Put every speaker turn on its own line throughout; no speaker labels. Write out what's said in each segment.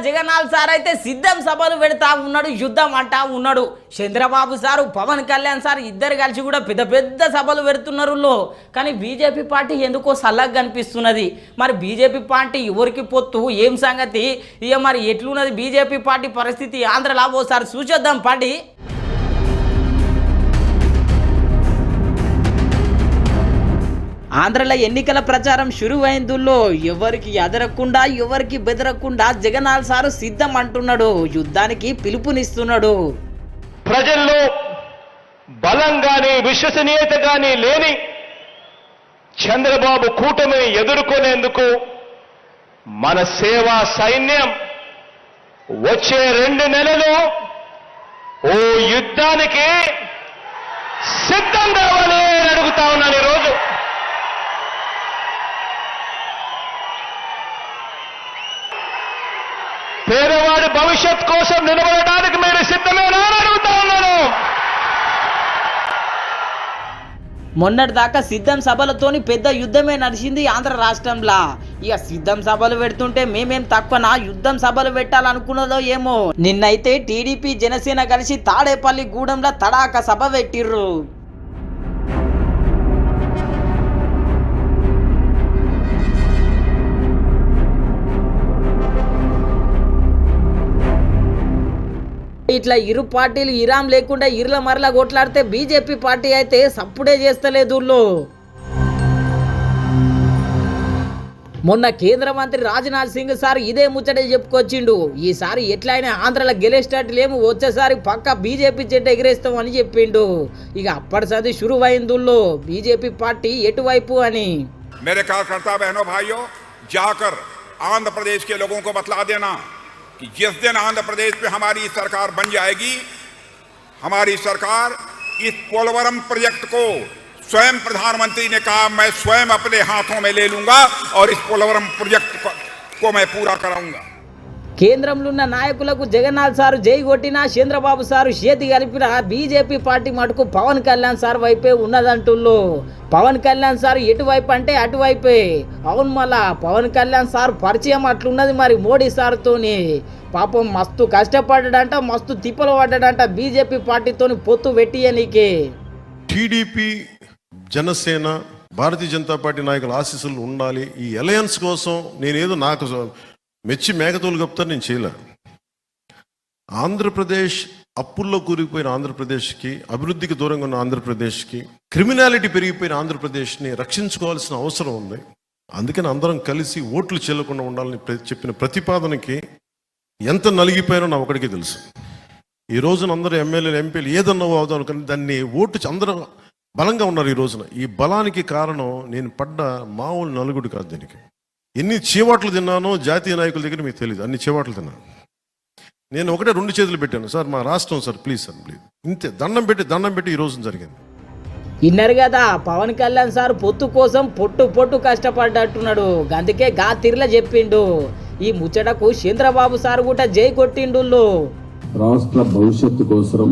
Jagannadh sir అయితే సిద్ధం సభలు పెడతా ఉన్నాడు, యుద్ధం అంటా ఉన్నాడు. చంద్రబాబు సారు పవన్ కళ్యాణ్ సార్ ఇద్దరు కలిసి కూడా పెద్ద పెద్ద సభలు పెడుతున్నారు. కానీ బీజేపీ పార్టీ ఎందుకో సల్లగా కనిపిస్తున్నది. మరి బీజేపీ పార్టీ ఎవరికి పొత్తు ఏం సంగతి, ఇక మరి ఎట్లున్నది బీజేపీ పార్టీ పరిస్థితి ఆంధ్రలో ఓసారి చూసేద్దాం పార్టీ. ఆంధ్రలో ఎన్నికల ప్రచారం షురువైందుల్లో ఎవరికి ఎదరకుండా ఎవరికి బెదరకుండా జగన్నాథ్ సారు సిద్ధం అంటున్నాడు, యుద్ధానికి పిలుపునిస్తున్నాడు.
ప్రజల్లో బలం గాని విశ్వసనీయత గాని లేని చంద్రబాబు కూటమిని ఎదుర్కొనేందుకు మన సేవా సైన్యం వచ్చే 2 నెలలు ఓ యుద్ధానికి సిద్ధం కావాలి అని అడుగుతా ఉన్నాను. ఈరోజు పేదవాడి భవిష్యత్ కోసం నిలబడడానికి మీరు సిద్ధమేనా అని అడుగుతా ఉన్నాను.
మొన్నటిదాకా సిద్ధం సభలతోని పెద్ద యుద్ధమే నడిచింది ఆంధ్ర రాష్ట్రంలో. ఇక సిద్ధం సభలు పెడుతుంటే మేమేం తక్కువనా యుద్ధం సభలు పెట్టాలనుకున్నదో ఏమో. నిన్నైతే టీడీపీ జనసేన కలిసి తాడేపల్లి గూడెంలో తడాక సభ పెట్టిర్రు. ఇట్లా ఇరు పార్టీలు ఇరాం లేకుండా ఇర్ల మరలా కొట్లాడితే బీజేపీ పార్టీ అయితే సప్పుడే చేస్తలేదు. మొన్న కేంద్ర మంత్రి రాజ్నాథ్ సింగ్ సార్ ఇదే ముచ్చటే చెప్పుకొచ్చిండు. ఈసారి ఎట్లయినా ఆంధ్రలో గెలిచేటట్లేమో, వచ్చేసారి పక్క బీజేపీ జెండా ఎగిరేస్తాం అని చెప్పిండు. ఇక అప్పటి సంది షురువైందుల్లో బీజేపీ పార్టీ ఎటువైపు అని.
मेरे कार्यकर्ता बहनों भाइयों, जाकर आंध्र प्रदेश के लोगों को बतला देना कि जिस दिन आंध्र प्रदेश में हमारी सरकार बन जाएगी, हमारी सरकार इस पोलवरम प्रोजेक्ट को स्वयं प्रधानमंत्री ने कहा मैं स्वयं अपने हाथों में ले लूंगा और इस पोलवरम प्रोजेक्ट को मैं पूरा कराऊंगा.
కేంద్రంలో ఉన్న నాయకులకు జగన్నాథ్ సారు జై కొట్టినా, చంద్రబాబు సారు చేతి కలిపిన బీజేపీ పార్టీ మటుకు పవన్ కళ్యాణ్ సార్ వైపే ఉన్నదంటుల్లో. పవన్ కళ్యాణ్ సార్ ఎటువైపు అంటే అటువైపే. అవును, మళ్ళా పవన్ కళ్యాణ్ సార్ పరిచయం అట్లున్నది మరి మోడీ సార్తోని. పాపం మస్తు కష్టపడ్డాడంట, మస్తు తిప్పలు పడ్డాడంట బీజేపీ పార్టీతోని పొత్తు పెట్టియనీకే.
టీడీపీ, జనసేన, భారతీయ జనతా పార్టీ నాయకుల ఆశీస్సులు ఉండాలి. ఈ అలయన్స్ కోసం నేనేదో నాకు మెచ్చి మేకతోలు కప్తాను నేను చేయలే. ఆంధ్రప్రదేశ్ అప్పుల్లో కూరుకుపోయిన ఆంధ్రప్రదేశ్కి, అభివృద్ధికి దూరంగా ఉన్న ఆంధ్రప్రదేశ్కి, క్రిమినాలిటీ పెరిగిపోయిన ఆంధ్రప్రదేశ్ని రక్షించుకోవాల్సిన అవసరం ఉంది. అందుకని అందరం కలిసి ఓట్లు చెల్లకుండా ఉండాలని చెప్పిన ప్రతిపాదనకి ఎంత నలిగిపోయానో నా ఒకడికి తెలుసు. ఈ రోజున అందరూ ఎమ్మెల్యేలు, ఎంపీలు ఏదన్నా అవుదాం కానీ దాన్ని ఓటు అందరూ బలంగా ఉన్నారు. ఈ రోజున ఈ బలానికి కారణం నేను పడ్డ మామూలు నలుగుడు కాదు. దీనికి ఎన్ని చీవాట్లు తిన్నానో జాతీయ నాయకుల దగ్గర మీకు తెలియదు. అన్ని చీవాట్లు తిన్నాను నేను. ఒకటే 2 చేతులు పెట్టాను, సార్ మా రాష్ట్రం సార్ ప్లీజ్ సార్ ప్లీజ్, ఇంతే దండం పెట్టి ఈ రోజున జరిగింది.
విన్నారు కదా, పవన్ కళ్యాణ్ సార్ పొత్తు కోసం పొట్టు కష్టపడ్డట్టున్నాడు. అందుకే గా తిర్ల చెప్పిండు. ఈ ముచ్చటకు చంద్రబాబు సార్ కూడా జై కొట్టిండు.
రాష్ట్ర భవిష్యత్తు కోసం,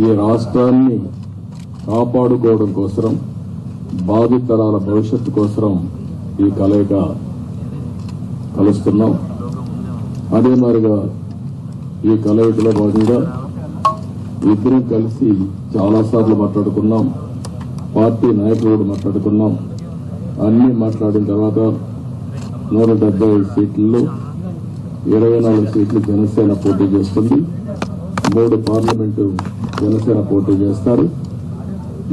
ఈ రాష్ట్రాన్ని కాపాడుకోవడం కోసం, భావితరాల భవిష్యత్తు కోసం ఈ కలయిక కలుస్తున్నాం. అదే మాదిరిగా ఈ కలయికలో భాగంగా ఇద్దరం కలిసి చాలాసార్లు మాట్లాడుకున్నాం. పార్టీ నాయకులు కూడా మాట్లాడుకున్నాం. అన్ని మాట్లాడిన తర్వాత 175 సీట్లలో 24 సీట్లు జనసేన పోటీ చేస్తుంది. 3 పార్లమెంటు జనసేన పోటీ చేస్తారు.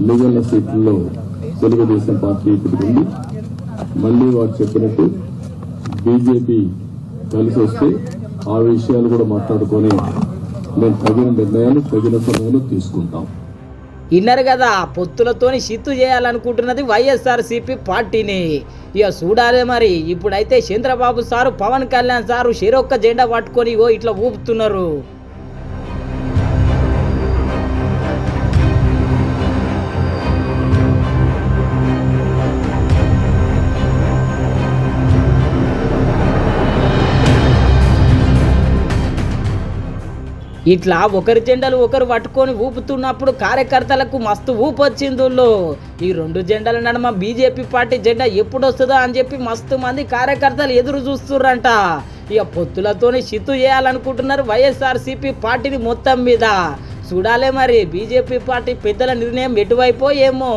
మిగిలిన సీట్లలో తెలుగుదేశం పార్టీ పెట్టుకుంది. మళ్లీ వారు చెప్పినట్టు బీజేపీ కలిసి వస్తే ఆ విషయాలు కూడా మాట్లాడుకొని మేము తగిన నిర్ణయాలు తగిన సమయంలో తీసుకుంటాం.
ఇన్నారు కదా, పొత్తులతోని షిత్తు చేయాలనుకుంటున్నది వైఎస్ఆర్సీపీ పార్టీని. ఇక చూడాలి మరి. ఇప్పుడైతే చంద్రబాబు సారు, పవన్ కళ్యాణ్ సారు షెరొక్క జెండా పట్టుకొని ఇట్లా ఊపుతున్నారు. ఇట్లా ఒకరి జెండాలు ఒకరు పట్టుకొని ఊపుతున్నప్పుడు కార్యకర్తలకు మస్తు ఊపు వచ్చిందో. ఈ 2 జెండాల నడుమ బీజేపీ పార్టీ జెండా ఎప్పుడు వస్తుందో అని చెప్పి మస్తు మంది కార్యకర్తలు ఎదురు చూస్తుర్రంట. ఇక పొత్తులతోనే చిత్తు చేయాలనుకుంటున్నారు వైఎస్ఆర్సీపీ పార్టీని మొత్తం మీద. చూడాలే మరి బీజేపీ పార్టీ పెద్దల నిర్ణయం ఎటువైపో ఏమో.